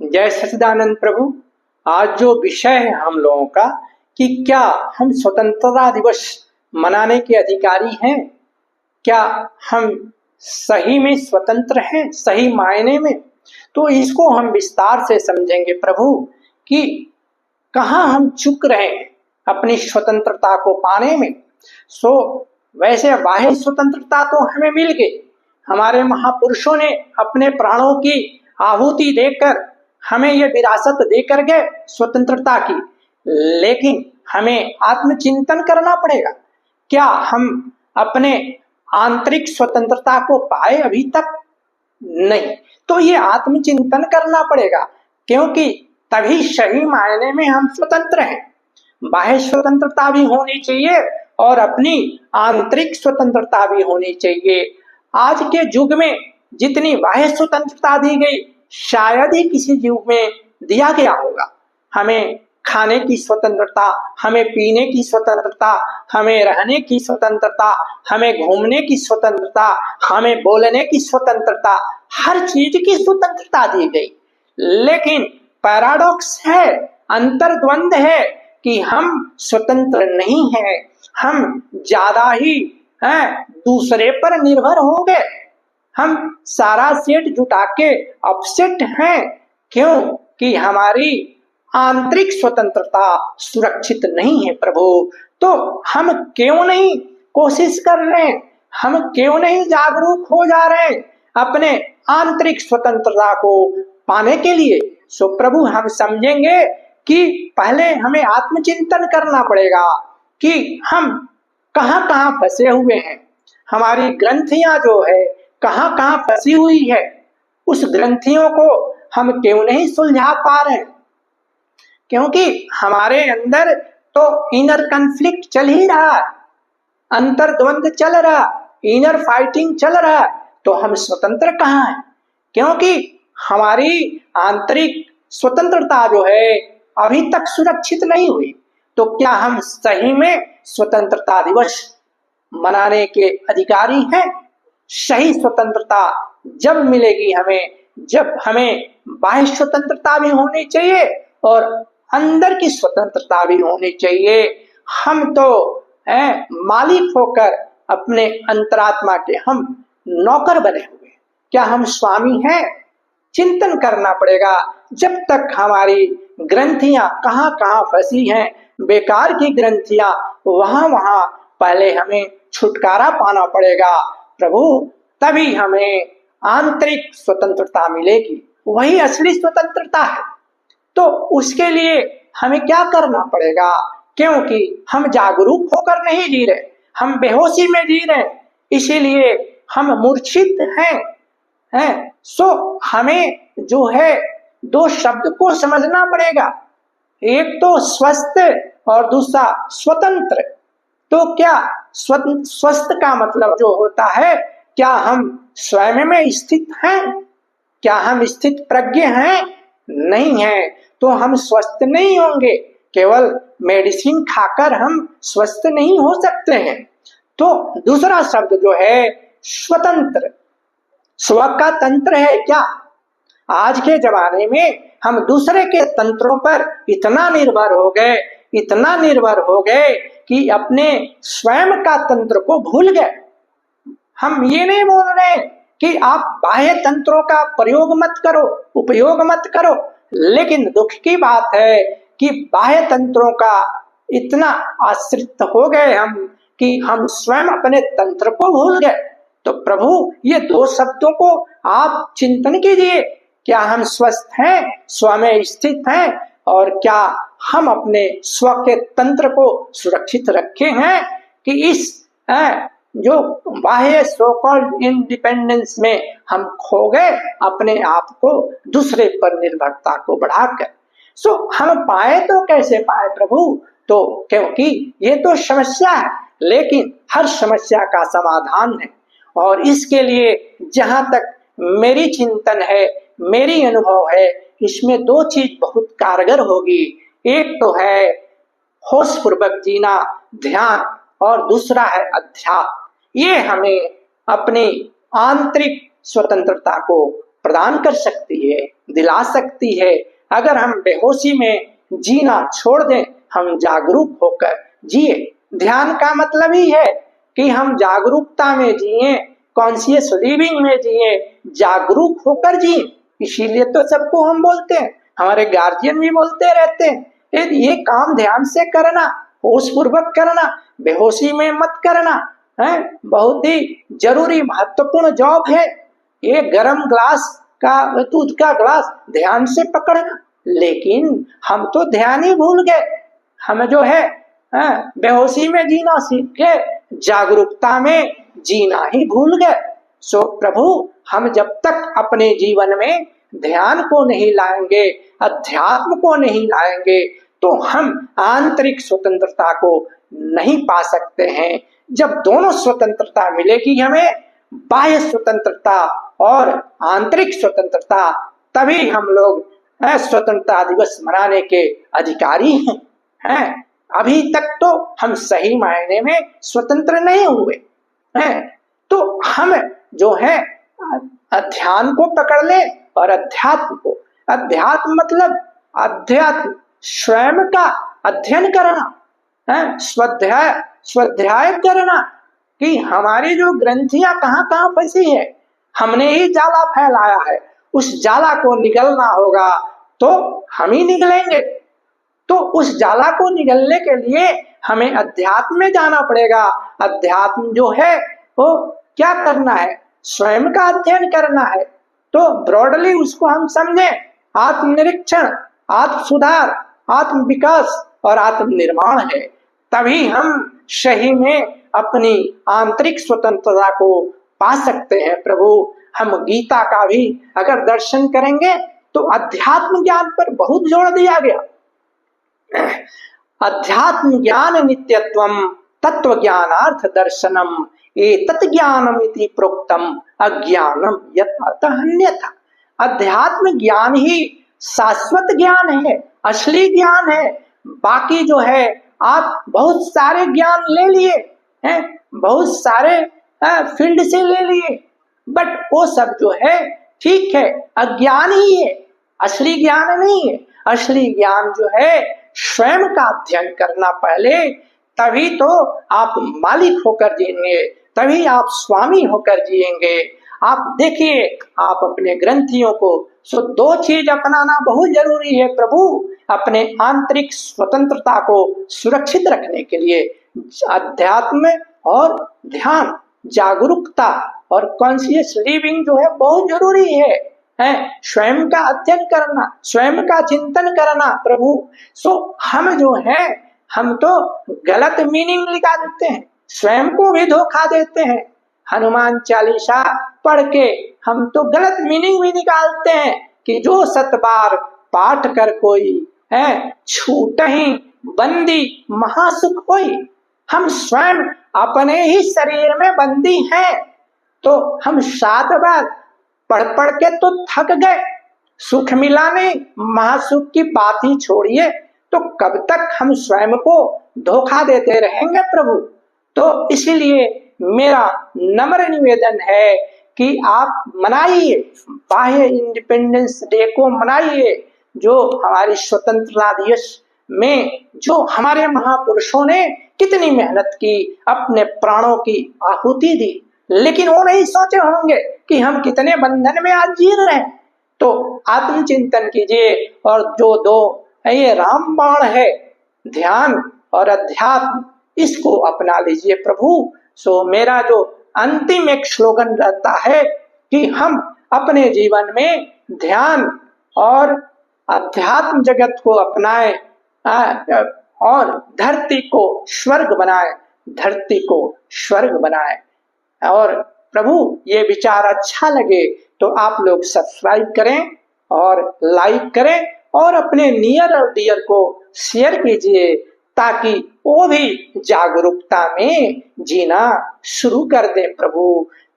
जय सच्चिदानंद प्रभु। आज जो विषय है हम लोगों का कि क्या हम स्वतंत्रता दिवस मनाने के अधिकारी हैं, क्या हम सही में स्वतंत्र हैं, सही मायने में। तो इसको हम विस्तार से समझेंगे प्रभु कि कहाँ हम चूक रहे हैं अपनी स्वतंत्रता को पाने में। वैसे बाह्य स्वतंत्रता तो हमें मिल गई, हमारे महापुरुषों ने अपने प्राणों की आहुति देकर हमें यह विरासत देकर गए स्वतंत्रता की, लेकिन हमें आत्मचिंतन करना पड़ेगा। क्या हम अपने आंतरिक स्वतंत्रता को पाए अभी तक? नहीं। तो ये आत्मचिंतन करना पड़ेगा, क्योंकि तभी सही मायने में हम स्वतंत्र हैं। बाह्य स्वतंत्रता भी होनी चाहिए और अपनी आंतरिक स्वतंत्रता भी होनी चाहिए। आज के युग में जितनी बाह्य स्वतंत्रता दी गई, शायद ही किसी युग में दिया गया होगा। हमें खाने की स्वतंत्रता, हमें पीने की स्वतंत्रता, हमें रहने की स्वतंत्रता, हमें घूमने की स्वतंत्रता, हमें बोलने की स्वतंत्रता, हर चीज की स्वतंत्रता दी गई। लेकिन पैराडॉक्स है, अंतर्द्वंद है कि हम स्वतंत्र नहीं हैं, हम ज्यादा ही दूसरे पर निर्भर हो गए। हम सारा सेट जुटा के अपसेट हैं। क्यों? कि हमारी आंतरिक स्वतंत्रता सुरक्षित नहीं है प्रभु। तो हम क्यों नहीं कोशिश कर रहे हैं, हम क्यों नहीं जागरूक हो जा रहे हैं अपने आंतरिक स्वतंत्रता को पाने के लिए? प्रभु हम समझेंगे कि पहले हमें आत्मचिंतन करना पड़ेगा कि हम कहाँ कहाँ फंसे हुए हैं। हमारी ग्रंथियां जो है कहाँ कहाँ फंसी हुई है, उस ग्रंथियों को हम क्यों नहीं सुलझा पा रहे? क्योंकि हमारे अंदर तो इनर कन्फ्लिक्ट चल ही रहा है, अंतर्द्वंद चल रहा, इनर फाइटिंग चल रहा है। तो हम स्वतंत्र कहाँ हैं? क्योंकि हमारी आंतरिक स्वतंत्रता जो है अभी तक सुरक्षित नहीं हुई। तो क्या हम सही में स्वतंत्रता दिवस मनाने के अधिकारी हैं? सही स्वतंत्रता जब मिलेगी हमें, जब हमें बाह्य स्वतंत्रता भी होनी चाहिए और अंदर की स्वतंत्रता भी होनी चाहिए। हम तो मालिक होकर अपने अंतरात्मा के हम नौकर बने हुए, क्या हम स्वामी हैं? चिंतन करना पड़ेगा। जब तक हमारी ग्रंथियां कहाँ कहाँ फंसी हैं, बेकार की ग्रंथियां, वहां वहां पहले हमें छुटकारा पाना पड़ेगा प्रभु, तभी हमें आंतरिक स्वतंत्रता मिलेगी, वही असली स्वतंत्रता है। तो उसके लिए हमें क्या करना पड़ेगा? क्योंकि हम जागरूक होकर नहीं जी रहे, हम बेहोशी में जी रहे, इसीलिए हम मूर्छित हैं। हमें जो है दो शब्द को समझना पड़ेगा, एक तो स्वस्थ और दूसरा स्वतंत्र। तो क्या स्वस्थ का मतलब जो होता है, क्या हम स्वयं में स्थित हैं? क्या हम स्थित प्रज्ञ हैं? नहीं है, तो हम स्वस्थ नहीं होंगे। केवल मेडिसिन खाकर हम स्वस्थ नहीं हो सकते हैं। तो दूसरा शब्द जो है स्वतंत्र, स्व का तंत्र है क्या? आज के जमाने में हम दूसरे के तंत्रों पर इतना निर्भर हो गए, इतना निर्भर हो गए कि अपने स्वयं का तंत्र को भूल गए। हम ये नहीं बोल रहे कि आप बाह्य तंत्रों का प्रयोग मत करो, उपयोग मत करो, लेकिन दुख की बात है कि बाह्य तंत्रों का इतना आश्रित हो गए हम कि हम स्वयं अपने तंत्र को भूल गए। तो प्रभु ये दो शब्दों को आप चिंतन कीजिए, क्या हम स्वस्थ हैं, स्व में स्थित हैं, और क्या हम अपने स्व के तंत्र को सुरक्षित रखे हैं कि इस जो बाह्य सो कॉल्ड इंडिपेंडेंस में हम खो गए अपने आप को दूसरे पर निर्भरता को बढ़ाकर। हम पाए तो कैसे पाए प्रभु? तो क्योंकि ये तो समस्या है, लेकिन हर समस्या का समाधान है। और इसके लिए जहां तक मेरी चिंतन है, मेरी अनुभव है, इसमें दो चीज बहुत कारगर होगी। एक तो है होश पूर्वक जीना, ध्यान, और दूसरा है अध्यात्म। ये हमें अपनी आंतरिक स्वतंत्रता को प्रदान कर सकती है, दिला सकती है। अगर हम बेहोशी में जीना छोड़ दें, हम जागरूक होकर जिए। ध्यान का मतलब ही है कि हम जागरूकता में जिए, कॉन्शियस लिविंग में जिए, जागरूक होकर जिए। इसीलिए तो सबको हम बोलते हैं, हमारे गार्जियन भी बोलते रहते हैं, ये काम ध्यान से करना, होश पूर्वक करना, बेहोशी में मत करना है। बहुत ही जरूरी महत्वपूर्ण जॉब है ये। गर्म ग्लास का दूध का ग्लास ध्यान से पकड़ना, लेकिन हम तो ध्यान ही भूल गए। हम जो है बेहोशी में जीना सीख के जागरूकता में जीना ही भूल गए। सो प्रभु, हम जब तक अपने जीवन में ध्यान को नहीं लाएंगे, अध्यात्म को नहीं लाएंगे, तो हम आंतरिक स्वतंत्रता को नहीं पा सकते हैं। जब दोनों स्वतंत्रता मिलेगी हमें, बाह्य स्वतंत्रता और आंतरिक स्वतंत्रता, तभी हम लोग स्वतंत्रता दिवस मनाने के अधिकारी हैं। अभी तक तो हम सही मायने में स्वतंत्र नहीं हुए हैं। तो हम जो है ध्यान को पकड़ ले और अध्यात्म को। अध्यात्म मतलब अध्यात्म स्वयं का अध्ययन करना है, स्वाध्याय करना कि हमारी जो ग्रंथियां कहाँ कहाँ फंसी है, हमने ही जाला फैलाया है, उस जाला को निगलना होगा तो हम ही निगलेंगे। तो उस जाला को निगलने के लिए हमें अध्यात्म में जाना पड़ेगा। अध्यात्म जो है वो क्या करना है? स्वयं का अध्ययन करना है। तो ब्रॉडली उसको हम समझें, आत्मनिरीक्षण, आत्म सुधार, आत्म विकास और आत्म निर्माण है। तभी हम सही में अपनी आंतरिक स्वतंत्रता को पा सकते हैं। प्रभु, हम गीता का भी अगर दर्शन करेंगे तो अध्यात्म ज्ञान पर बहुत जोर दिया गया। अध्यात्म ज्ञान नित्यत्वम तत्व ज्ञानार्थ दर्शनम एतत् ज्ञानम इति प्रोक्तम अज्ञानम यथा अन्यथा। अध्यात्म ज्ञान ही शाश्वत ज्ञान है, असली ज्ञान है। बाकी जो है आप बहुत सारे ज्ञान ले लिए हैं, बहुत सारे फील्ड से ले लिए, बट वो सब जो है ठीक है, अज्ञान ही है, असली ज्ञान नहीं है। असली ज्ञान जो है स्वयं का अध्ययन करना पहले, तभी तो आप मालिक होकर जिएंगे, तभी आप स्वामी होकर जिएंगे। आप देखिए, आप अपने ग्रंथियों को सो दो चीज अपनाना बहुत जरूरी है प्रभु, अपने आंतरिक स्वतंत्रता को सुरक्षित रखने के लिए। अध्यात्म और ध्यान, जागरूकता और कॉन्शियस लिविंग जो है बहुत जरूरी है। स्वयं का अध्ययन करना, स्वयं का चिंतन करना प्रभु। सो हम जो है, हम तो गलत मीनिंग निकाल देते हैं, स्वयं को भी धोखा देते हैं। हनुमान चालीसा पढ़ के हम तो गलत मीनिंग भी निकालते हैं कि जो 7 बार पाठ कर कोई है छूटहि बंदी महासुख होई। हम स्वयं अपने ही शरीर में बंदी हैं, तो हम 7 बार पढ़ पढ़ के तो थक गए, सुख मिला नहीं, महासुख की बात ही छोड़िए। तो कब तक हम स्वयं को धोखा देते रहेंगे प्रभु? तो इसीलिए मेरा नम्र निवेदन है कि आप मनाइए, बाह्य इंडिपेंडेंस डे को मनाइए, जो हमारी स्वतंत्रता दिवस में जो हमारे महापुरुषों ने कितनी मेहनत की, अपने प्राणों की आहुति दी, लेकिन वो नहीं सोचे होंगे कि हम कितने बंधन में आज जी रहे हैं। तो आत्मचिंतन कीजिए और जो दो ये रामबाण है, ध्यान और अध्यात्म, इसको अपना लीजिए प्रभु। सो मेरा जो अंतिम एक स्लोगन रहता है कि हम अपने जीवन में ध्यान और अध्यात्म जगत को अपनाएं और धरती को स्वर्ग बनाएं, धरती को स्वर्ग बनाएं। और प्रभु, ये विचार अच्छा लगे तो आप लोग सब्सक्राइब करें और लाइक करें और अपने नियर और डियर को शेयर कीजिए, ताकि वो भी जागरूकता में जीना शुरू कर दे प्रभु।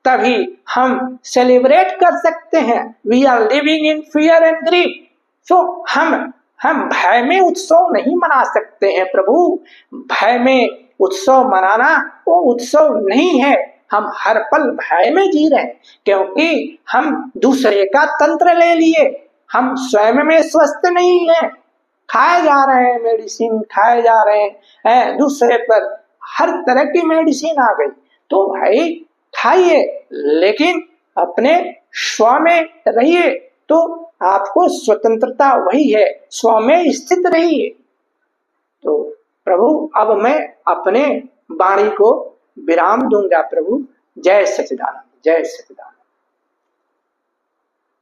तभी हम सेलिब्रेट कर सकते हैं। We are living in fear and grief. So हम भय में उत्सव नहीं मना सकते हैं प्रभु। भय में उत्सव मनाना वो उत्सव नहीं है। हम हर पल भय में जी रहे हैं, क्योंकि हम दूसरे का तंत्र ले लिए, हम स्वयं में स्वस्थ नहीं हैं, खाए जा रहे हैं, मेडिसिन खाए जा रहे हैं, दूसरे पर हर तरह की मेडिसिन आ गई। तो भाई खाइए, लेकिन अपने स्व में रहिए, तो आपको स्वतंत्रता वही है, स्व में स्थित रहिए। तो प्रभु अब मैं अपने वाणी को विराम दूंगा। प्रभु जय सच्चिदानंद, जय सच्चिदानंद।